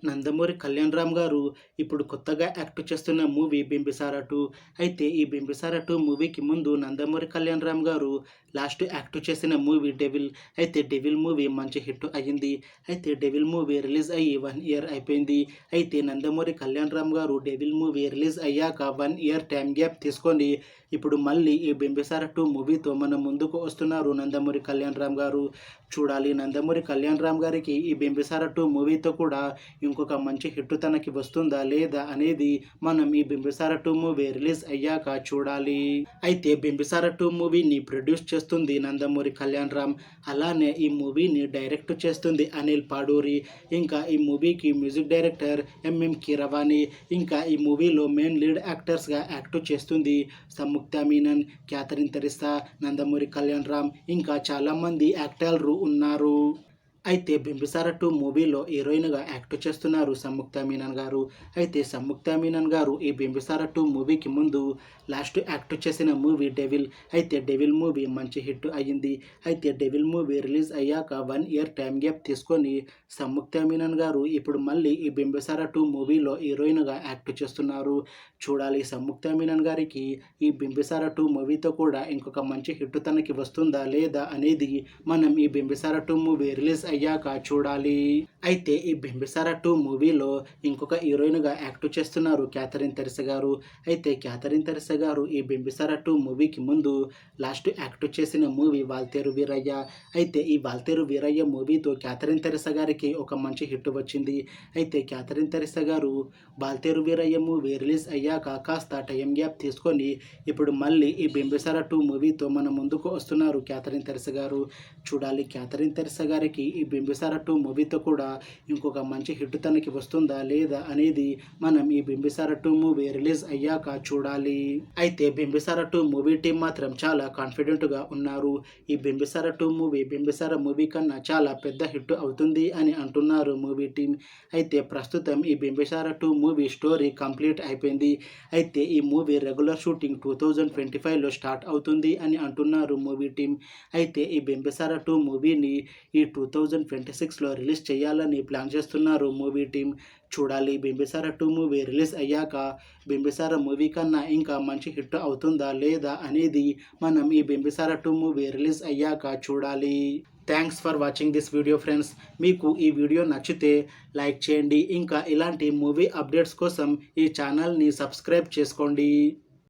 నందమూరి కళ్యాణ్ రామ్ గారు ఇప్పుడు కొత్తగా యాక్ట్ చేస్తున్న మూవీ 'బింబిసార 2'. అయితే ఈ 'బింబిసార 2' మూవీకి ముందు నందమూరి కళ్యాణ్ రామ్ గారు లాస్ట్ యాక్ట్ చేసిన మూవీ 'డెవిల్'. అయితే 'డెవిల్' మూవీ మంచి హిట్ అయ్యింది. అయితే 'డెవిల్' మూవీ రిలీజ్ అయ్యి 1 ఇయర్ అయిపోయింది. అయితే నందమూరి కళ్యాణ్ రామ్ గారు 'డెవిల్' మూవీ రిలీజ్ అయ్యాక 1 ఇయర్ టైం గ్యాప్ తీసుకొని ఇప్పుడు మళ్ళీ ఈ 'బింబిసార 2' మూవీతో మన ముందుకు వస్తున్నారు నందమూరి కళ్యాణ్ రామ్ గారు. చూడాలి నందమూరి కళ్యాణ్ రామ్ గారికి ఈ 'బింబిసార 2' మూవీతో కూడా ఇంకొక మంచి హిట్ తనకి వస్తుందా లేదా అనేది మనం ఈ 'బింబిసార 2' మూవీ రిలీజ్ అయ్యాక చూడాలి. అయితే 'బింబిసార 2' మూవీని ప్రొడ్యూస్ చేస్తుంది నందమూరి కళ్యాణ్ రామ్. అలానే ఈ మూవీని డైరెక్ట్ చేస్తుంది అనిల్ పాడూరి. ఇంకా ఈ మూవీకి మ్యూజిక్ డైరెక్టర్ ఎంఎం కీరవాణి. ఇంకా ఈ మూవీలో మెయిన్ లీడ్ యాక్టర్స్గా యాక్ట్ చేస్తుంది సంయుక్త మీనన్, క్యాథరిన్ తెరిసా, నందమూరి కళ్యాణ్ రామ్, ఇంకా చాలామంది యాక్టర్లు ఉన్నారు. అయితే 'బింబిసార 2' మూవీలో హీరోయిన్గా యాక్ట్ చేస్తున్నారు సంయుక్త మీనన్ గారు. అయితే సంయుక్త మీనన్ గారు ఈ 'బింబిసార 2' మూవీకి ముందు లాస్ట్ యాక్ట్ చేసిన మూవీ 'డెవిల్'. అయితే 'డెవిల్' మూవీ మంచి హిట్ అయ్యింది. అయితే 'డెవిల్' మూవీ రిలీజ్ అయ్యాక 1 ఇయర్ టైం గ్యాప్ తీసుకొని సంయుక్త మీనన్ గారు ఇప్పుడు మళ్ళీ ఈ 'బింబిసార 2' మూవీలో హీరోయిన్గా యాక్ట్ చేస్తున్నారు. చూడాలి సంయుక్త మీనన్ గారికి ఈ 'బింబిసార 2' మూవీతో కూడా ఇంకొక మంచి హిట్ తనకి వస్తుందా లేదా అనేది మనం ఈ 'బింబిసార 2' మూవీ రిలీజ్ అయ్యాక చూడాలి. అయితే ఈ 'బింబిసార 2' మూవీలో ఇంకొక హీరోయిన్గా యాక్ట్ చేస్తున్నారు క్యాథరిన్ తెరిసా గారు. అయితే క్యాథరిన్ తెరిసా గారు ఈ 'బింబిసార 2' మూవీకి ముందు లాస్ట్ యాక్ట్ చేసిన మూవీ 'వాల్తేరు వీరయ్య'. అయితే ఈ 'వాల్తేరు వీరయ్య' మూవీతో క్యాథరిన్ తెరిసా గారికి ఒక మంచి హిట్ వచ్చింది. అయితే క్యాథరిన్ తెరిసా గారు 'వాల్తేరు వీరయ్య' మూవీ రిలీజ్ అయ్యాక కాస్త టైం గ్యాప్ తీసుకొని ఇప్పుడు మళ్ళీ ఈ 'బింబిసార 2' మూవీతో మన ముందుకు వస్తున్నారు క్యాథరిన్ తెరిసా గారు. చూడాలి క్యాథరిన్ తెరిసా గారికి ఈ 'బింబిసార 2' మూవీతో కూడా ఇంకొక మంచి హిట్ తనకి వస్తుందా లేదా అనేది మనం ఈ 'బింబిసార 2' మూవీ రిలీజ్ అయ్యాక చూడాలి. అయితే 'బింబిసార 2' మూవీ టీం మాత్రం చాలా కాన్ఫిడెంట్గా ఉన్నారు. ఈ 'బింబిసార 2' మూవీ 'బింబిసార' మూవీ కన్నా చాలా పెద్ద హిట్ అవుతుంది అని అంటున్నారు మూవీ టీం. అయితే ప్రస్తుతం ఈ 'బింబిసార 2' మూవీ స్టోరీ కంప్లీట్ అయిపోయింది. అయితే ఈ మూవీ రెగ్యులర్ షూటింగ్ 2025లో స్టార్ట్ అవుతుంది అని అంటున్నారు మూవీ టీం. అయితే ఈ 'బింబిసార 2' మూవీని ఈ 2026లో రిలీజ్ చేయాలని ప్లాన్ చేస్తున్నారు మూవీ టీం. చూడాలి 'బింబిసార 2' మూవీ రిలీజ్ అయ్యాక 'బింబిసార' మూవీ కన్నా ఇంకా మంచి హిట్ అవుతుందా లేదా అనేది మనం ఈ 'బింబిసార 2' మూవీ రిలీజ్ అయ్యాక చూడాలి. Thanks for watching this video friends. మీకు ఈ వీడియో నచ్చితే లైక్ చేయండి. ఇంకా ఇలాంటి మూవీ అప్డేట్స్ కోసం ఈ ఛానల్ని సబ్స్క్రైబ్ చేసుకోండి.